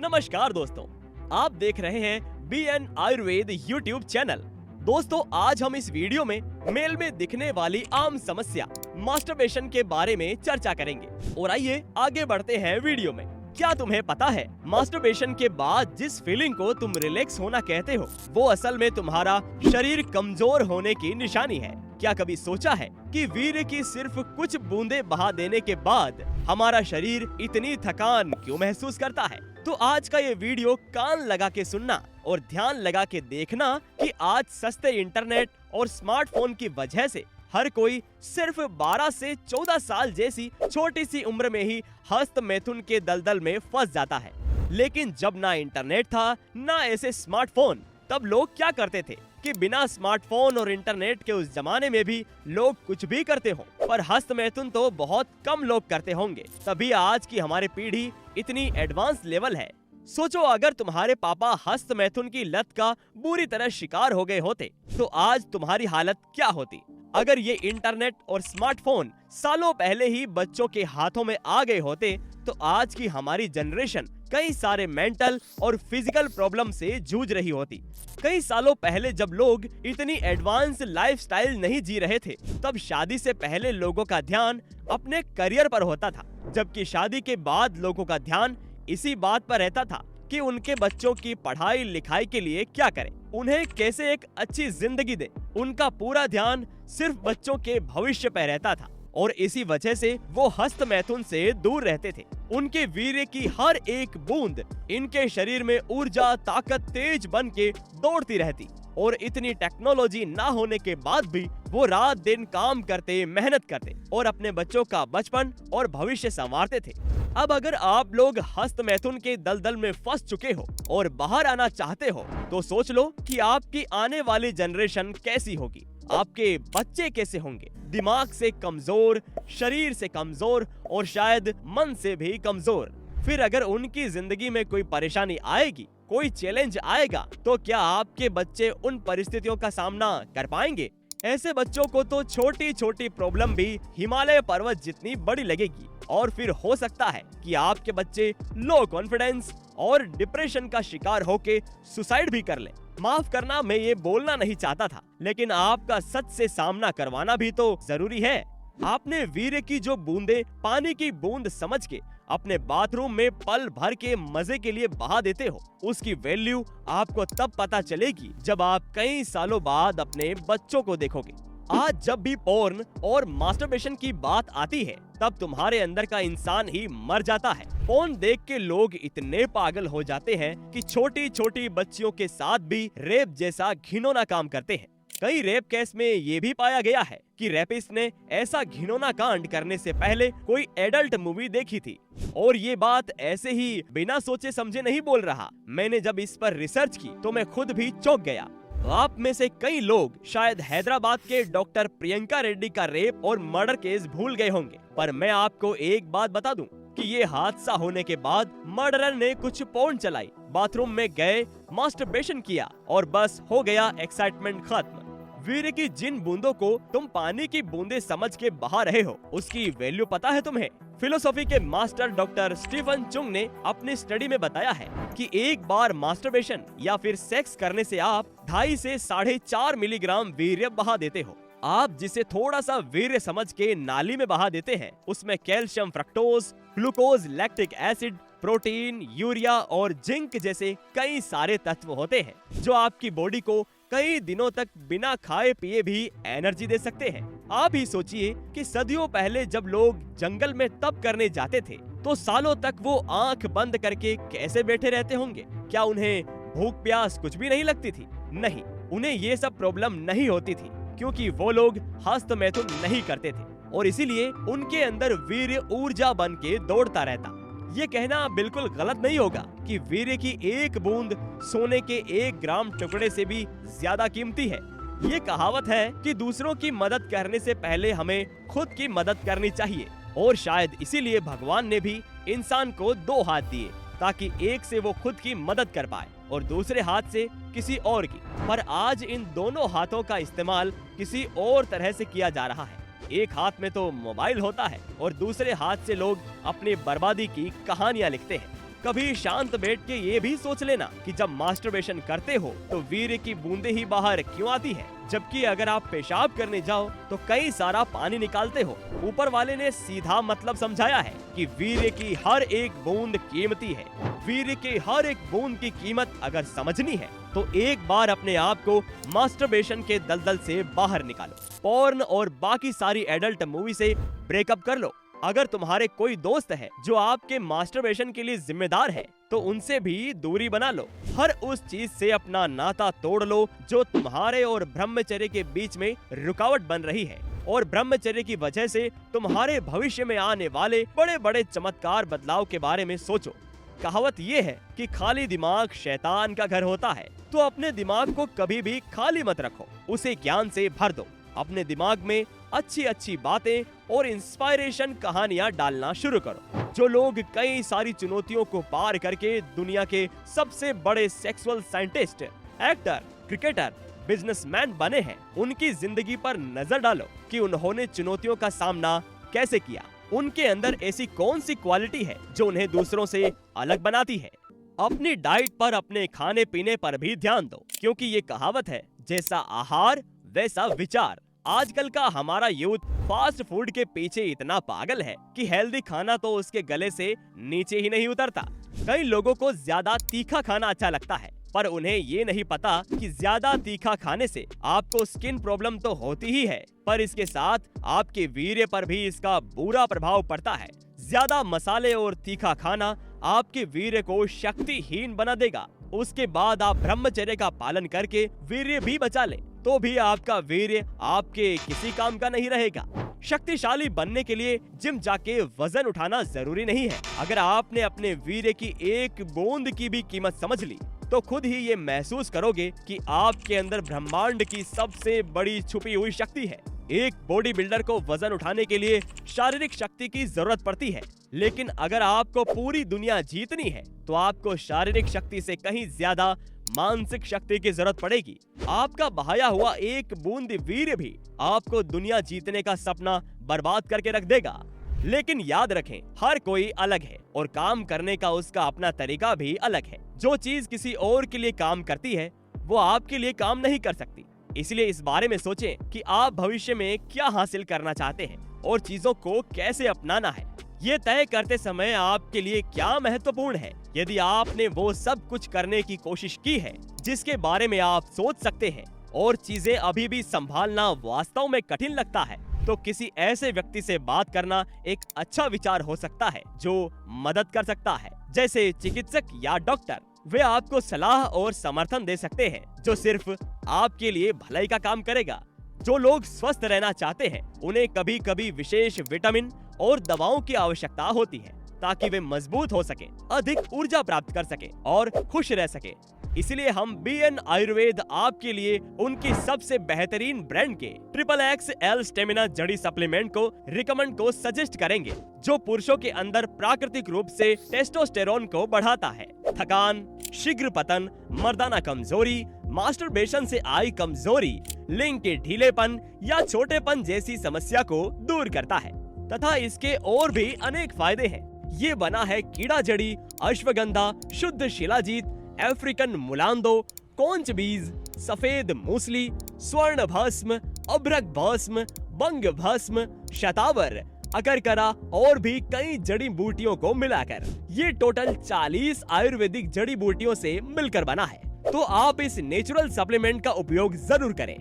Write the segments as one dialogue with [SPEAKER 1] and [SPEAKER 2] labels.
[SPEAKER 1] नमस्कार दोस्तों, आप देख रहे हैं BN आयुर्वेद यूट्यूब चैनल। दोस्तों, आज हम इस वीडियो में मेल में दिखने वाली आम समस्या मास्टरबेशन के बारे में चर्चा करेंगे। और आइए आगे बढ़ते हैं वीडियो में। क्या तुम्हें पता है, मास्टरबेशन के बाद जिस फीलिंग को तुम रिलैक्स होना कहते हो, वो असल में तुम्हारा शरीर कमजोर होने की निशानी है। क्या कभी सोचा है कि वीर्य की सिर्फ कुछ बूंदें बहा देने के बाद हमारा शरीर इतनी थकान क्यों महसूस करता है? तो आज का ये वीडियो कान लगा के सुनना और ध्यान लगा के देखना कि आज सस्ते इंटरनेट और स्मार्टफोन की वजह से हर कोई सिर्फ 12 से 14 साल जैसी छोटी सी उम्र में ही हस्त मैथुन के दलदल में फंस जाता है। लेकिन जब ना इंटरनेट था, ना ऐसे स्मार्टफोन, तब लोग क्या करते थे कि बिना स्मार्टफोन और इंटरनेट के उस जमाने में भी लोग कुछ भी करते हो, पर हस्त मैथुन तो बहुत कम लोग करते होंगे। तभी आज की हमारी पीढ़ी इतनी एडवांस लेवल है। सोचो, अगर तुम्हारे पापा हस्त मैथुन की लत का बुरी तरह शिकार हो गए होते, तो आज तुम्हारी हालत क्या होती? अगर ये इंटरनेट और स्मार्टफोन सालों पहले ही बच्चों के हाथों में आ गए होते, तो आज की हमारी जनरेशन कई सारे मेंटल और फिजिकल प्रॉब्लम से जूझ रही होती। कई सालों पहले जब लोग इतनी एडवांस लाइफस्टाइल नहीं जी रहे थे, तब शादी से पहले लोगों का ध्यान अपने करियर पर होता था, जबकि शादी के बाद लोगों का ध्यान इसी बात पर रहता था कि उनके बच्चों की पढ़ाई लिखाई के लिए क्या करें, उन्हें कैसे एक अच्छी जिंदगी दे। उनका पूरा ध्यान सिर्फ बच्चों के भविष्य पर रहता था और इसी वजह से वो हस्त मैथुन से दूर रहते थे। उनके वीर्य की हर एक बूंद इनके शरीर में ऊर्जा, ताकत तेज बन के दौड़ती रहती और इतनी टेक्नोलॉजी ना होने के बाद भी वो रात दिन काम करते, मेहनत करते और अपने बच्चों का बचपन और भविष्य संवारते थे। अब अगर आप लोग हस्त मैथुन के दलदल में फंस चुके हो और बाहर आना चाहते हो, तो सोच लो कि आपकी आने वाली जनरेशन कैसी होगी, आपके बच्चे कैसे होंगे। दिमाग से कमजोर, शरीर से कमजोर और शायद मन से भी कमजोर। फिर अगर उनकी जिंदगी में कोई परेशानी आएगी, कोई चैलेंज आएगा, तो क्या आपके बच्चे उन परिस्थितियों का सामना कर पाएंगे? ऐसे बच्चों को तो छोटी छोटी प्रॉब्लम भी हिमालय पर्वत जितनी बड़ी लगेगी और फिर हो सकता है कि आपके बच्चे लो कॉन्फिडेंस और डिप्रेशन का शिकार होके सुसाइड भी कर लें। माफ करना, मैं ये बोलना नहीं चाहता था, लेकिन आपका सच से सामना करवाना भी तो जरूरी है। आपने वीर्य की जो बूंदे पानी की बूंद समझ के अपने बाथरूम में पल भर के मजे के लिए बहा देते हो, उसकी वैल्यू आपको तब पता चलेगी जब आप कई सालों बाद अपने बच्चों को देखोगे। आज जब भी पोर्न और मास्टरबेशन की बात आती है, तब तुम्हारे अंदर का इंसान ही मर जाता है। पोर्न देख के लोग इतने पागल हो जाते हैं कि छोटी छोटी बच्चियों के साथ भी रेप जैसा घिनौना काम करते हैं। कई रेप केस में ये भी पाया गया है कि रेपिस्ट ने ऐसा घिनौना कांड करने से पहले कोई एडल्ट मूवी देखी थी। और ये बात ऐसे ही बिना सोचे समझे नहीं बोल रहा, मैंने जब इस पर रिसर्च की तो मैं खुद भी चौंक गया। आप में से कई लोग शायद हैदराबाद के डॉक्टर प्रियंका रेड्डी का रेप और मर्डर केस भूल गए होंगे, पर मैं आपको एक बात बता दूं कि ये हादसा होने के बाद मर्डरर ने कुछ पोर्न चलाई, बाथरूम में गए, मास्टरबेशन किया और बस हो गया एक्साइटमेंट खत्म। वीर्य की जिन बूंदों को तुम पानी की बूंदे समझ के बहा रहे हो, उसकी वैल्यू पता है तुम्हें? फिलोसॉफी के मास्टर डॉक्टर स्टीफन चुंग ने अपनी स्टडी में बताया है कि एक बार मास्टरबेशन या फिर सेक्स करने से आप 2.5 से 4.5 मिलीग्राम वीर्य बहा देते हो। आप जिसे थोड़ा सा वीर्य समझ के नाली में बहा देते हैं, उसमें calcium, fructose, glucose, lactic acid, protein, urea और जिंक जैसे कई सारे तत्व होते हैं जो आपकी बॉडी को कई दिनों तक बिना खाए पिए भी एनर्जी दे सकते हैं। आप ही सोचिए कि सदियों पहले जब लोग जंगल में तप करने जाते थे, तो सालों तक वो आंख बंद करके कैसे बैठे रहते होंगे? क्या उन्हें भूख प्यास कुछ भी नहीं लगती थी? नहीं, उन्हें ये सब प्रॉब्लम नहीं होती थी, क्योंकि वो लोग हस्त मैथुन नहीं करते थे और इसीलिए उनके अंदर वीर्य ऊर्जा बन के दौड़ता रहता। ये कहना बिल्कुल गलत नहीं होगा कि वीर्य की एक बूंद सोने के 1 ग्राम टुकड़े से भी ज्यादा कीमती है। ये कहावत है कि दूसरों की मदद करने से पहले हमें खुद की मदद करनी चाहिए, और शायद इसीलिए भगवान ने भी इंसान को 2 हाथ दिए, ताकि एक से वो खुद की मदद कर पाए और दूसरे हाथ से किसी और की। पर आज इन दोनों हाथों का इस्तेमाल किसी और तरह से किया जा रहा है। एक हाथ में तो मोबाइल होता है और दूसरे हाथ से लोग अपनी बर्बादी की कहानियां लिखते हैं। कभी शांत बैठ के ये भी सोच लेना कि जब मास्टरबेशन करते हो तो वीर्य की बूंदें ही बाहर क्यों आती है, जबकि अगर आप पेशाब करने जाओ तो कई सारा पानी निकालते हो। ऊपर वाले ने सीधा मतलब समझाया है कि वीर्य की हर एक बूंद कीमती है। वीर्य की हर एक बूंद की कीमत अगर समझनी है तो एक बार अपने आप को मास्टरबेशन के दलदल से बाहर निकालो। पॉर्न और बाकी सारी एडल्ट मूवी से ब्रेकअप कर लो। अगर तुम्हारे कोई दोस्त है जो आपके मास्टरबेशन के लिए जिम्मेदार है तो उनसे भी दूरी बना लो। हर उस चीज से अपना नाता तोड़ लो जो तुम्हारे और ब्रह्मचर्य के बीच में रुकावट बन रही है, और ब्रह्मचर्य की वजह से तुम्हारे भविष्य में आने वाले बड़े बड़े चमत्कार बदलाव के बारे में सोचो। कहावत ये है कि खाली दिमाग शैतान का घर होता है, तो अपने दिमाग को कभी भी खाली मत रखो, उसे ज्ञान से भर दो। अपने दिमाग में अच्छी अच्छी बातें और इंस्पायरेशन कहानियां डालना शुरू करो। जो लोग कई सारी चुनौतियों को पार करके दुनिया के सबसे बड़े sexual scientist, actor, cricketer, businessman बने हैं, उनकी जिंदगी पर नजर डालो कि उन्होंने चुनौतियों का सामना कैसे किया। उनके अंदर ऐसी कौन सी क्वालिटी है जो उन्हें दूसरों से अलग बनाती है। अपनी डाइट पर, अपने खाने पीने पर भी ध्यान दो, क्योंकि ये कहावत है, जैसा आहार वैसा विचार। आजकल का हमारा यूथ फास्ट फूड के पीछे इतना पागल है कि हेल्दी खाना तो उसके गले से नीचे ही नहीं उतरता। कई लोगों को ज्यादा तीखा खाना अच्छा लगता है, पर उन्हें ये नहीं पता कि ज्यादा तीखा खाने से आपको स्किन प्रॉब्लम तो होती ही है, पर इसके साथ आपके वीर्य पर भी इसका बुरा प्रभाव पड़ता है। ज्यादा मसाले और तीखा खाना आपके वीर्य को शक्तिहीन बना देगा। उसके बाद आप ब्रह्मचर्य का पालन करके वीर्य भी बचा ले तो भी आपका वीर्य आपके किसी काम का नहीं रहेगा। शक्तिशाली बनने के लिए जिम जाके वजन उठाना जरूरी नहीं है। अगर आपने अपने वीर्य की एक बूंद की भी कीमत समझ ली तो खुद ही ये महसूस करोगे कि आपके अंदर ब्रह्मांड की सबसे बड़ी छुपी हुई शक्ति है। एक बॉडी बिल्डर को वजन उठाने के लिए शारीरिक शक्ति की जरूरत पड़ती है, लेकिन अगर आपको पूरी दुनिया जीतनी है तो आपको शारीरिक शक्ति से कहीं ज्यादा मानसिक शक्ति की जरूरत पड़ेगी। आपका बहाया हुआ एक बूंद वीर्य भी आपको दुनिया जीतने का सपना बर्बाद करके रख देगा। लेकिन याद रखें, हर कोई अलग है और काम करने का उसका अपना तरीका भी अलग है। जो चीज किसी और के लिए काम करती है वो आपके लिए काम नहीं कर सकती। इसलिए इस बारे में सोचें कि आप भविष्य में क्या हासिल करना चाहते हैं और चीजों को कैसे अपनाना है। ये तय करते समय आपके लिए क्या महत्वपूर्ण है। यदि आपने वो सब कुछ करने की कोशिश की है जिसके बारे में आप सोच सकते हैं और चीजें अभी भी संभालना वास्तव में कठिन लगता है, तो किसी ऐसे व्यक्ति से बात करना एक अच्छा विचार हो सकता है जो मदद कर सकता है, जैसे चिकित्सक या डॉक्टर। वे आपको सलाह और समर्थन दे सकते हैं जो सिर्फ आपके लिए भलाई का काम करेगा। जो लोग स्वस्थ रहना चाहते हैं उन्हें कभी कभी विशेष विटामिन और दवाओं की आवश्यकता होती है ताकि वे मजबूत हो सके, अधिक ऊर्जा प्राप्त कर सके और खुश रह सके। इसलिए हम BN आयुर्वेद आपके लिए उनकी सबसे बेहतरीन ब्रांड के XXL स्टेमिना जड़ी सप्लीमेंट को रिकमेंड को सजेस्ट करेंगे, जो पुरुषों के अंदर प्राकृतिक रूप से टेस्टोस्टेरोन को बढ़ाता है। थकान, शीघ्र पतन, मर्दाना कमजोरी, मास्टरबेशन से आई कमजोरी, लिंग के ढीलेपन या छोटेपन जैसी समस्या को दूर करता है तथा इसके और भी अनेक फायदे हैं। ये बना है कीड़ा जड़ी, अश्वगंधा, शुद्ध शिलाजीत, अफ्रीकन मुलांदो, कोंच बीज, सफेद मूसली, स्वर्ण भस्म, अभ्रक भस्म, बंग भस्म, शतावर, अकरकरा और भी कई जड़ी बूटियों को मिलाकर ये टोटल 40 आयुर्वेदिक जड़ी बूटियों से मिलकर बना है। तो आप इस नेचुरल सप्लीमेंट का उपयोग जरूर करें।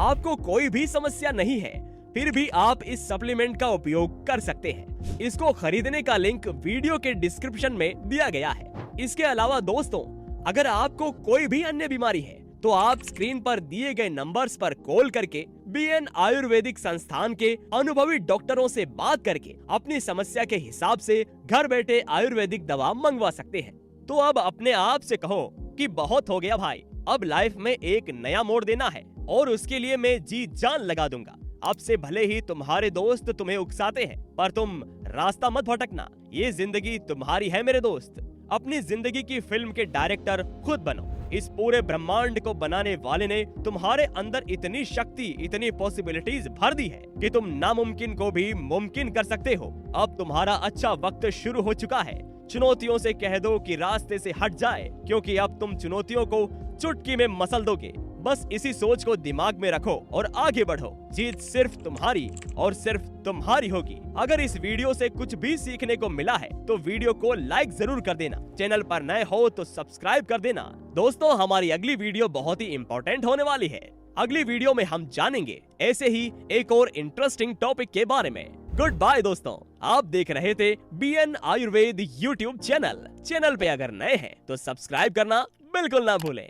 [SPEAKER 1] आपको कोई भी समस्या नहीं है फिर भी आप इस सप्लीमेंट का उपयोग कर सकते हैं। इसको खरीदने का लिंक वीडियो के डिस्क्रिप्शन में दिया गया है। इसके अलावा दोस्तों, अगर आपको कोई भी अन्य बीमारी है तो आप स्क्रीन पर दिए गए नंबर्स पर कॉल करके BN आयुर्वेदिक संस्थान के अनुभवी डॉक्टरों से बात करके अपनी समस्या के हिसाब से घर बैठे आयुर्वेदिक दवा मंगवा सकते हैं। तो अब अपने आप से कहो कि बहुत हो गया भाई, अब लाइफ में एक नया मोड़ देना है और उसके लिए मैं जी जान लगा दूंगा। अब से भले ही तुम्हारे दोस्त तुम्हें उकसाते हैं, पर तुम रास्ता मत भटकना। ये जिंदगी तुम्हारी है मेरे दोस्त। अपनी जिंदगी की फिल्म के डायरेक्टर खुद बनो। इस पूरे ब्रह्मांड को बनाने वाले ने तुम्हारे अंदर इतनी शक्ति, इतनी पॉसिबिलिटीज भर दी है कि तुम नामुमकिन को भी मुमकिन कर सकते हो। अब तुम्हारा अच्छा वक्त शुरू हो चुका है। चुनौतियों से कह दो कि रास्ते से हट जाए, क्योंकि अब तुम चुनौतियों को चुटकी में मसल दोगे। बस इसी सोच को दिमाग में रखो और आगे बढ़ो। जीत सिर्फ तुम्हारी और सिर्फ तुम्हारी होगी। अगर इस वीडियो से कुछ भी सीखने को मिला है तो वीडियो को लाइक जरूर कर देना। चैनल पर नए हो तो सब्सक्राइब कर देना। दोस्तों, हमारी अगली वीडियो बहुत ही इम्पोर्टेंट होने वाली है। अगली वीडियो में हम जानेंगे ऐसे ही एक और इंटरेस्टिंग टॉपिक के बारे में। गुड बाय दोस्तों, आप देख रहे थे BN आयुर्वेद यूट्यूब चैनल पे अगर नए हैं तो सब्सक्राइब करना बिल्कुल ना भूलें।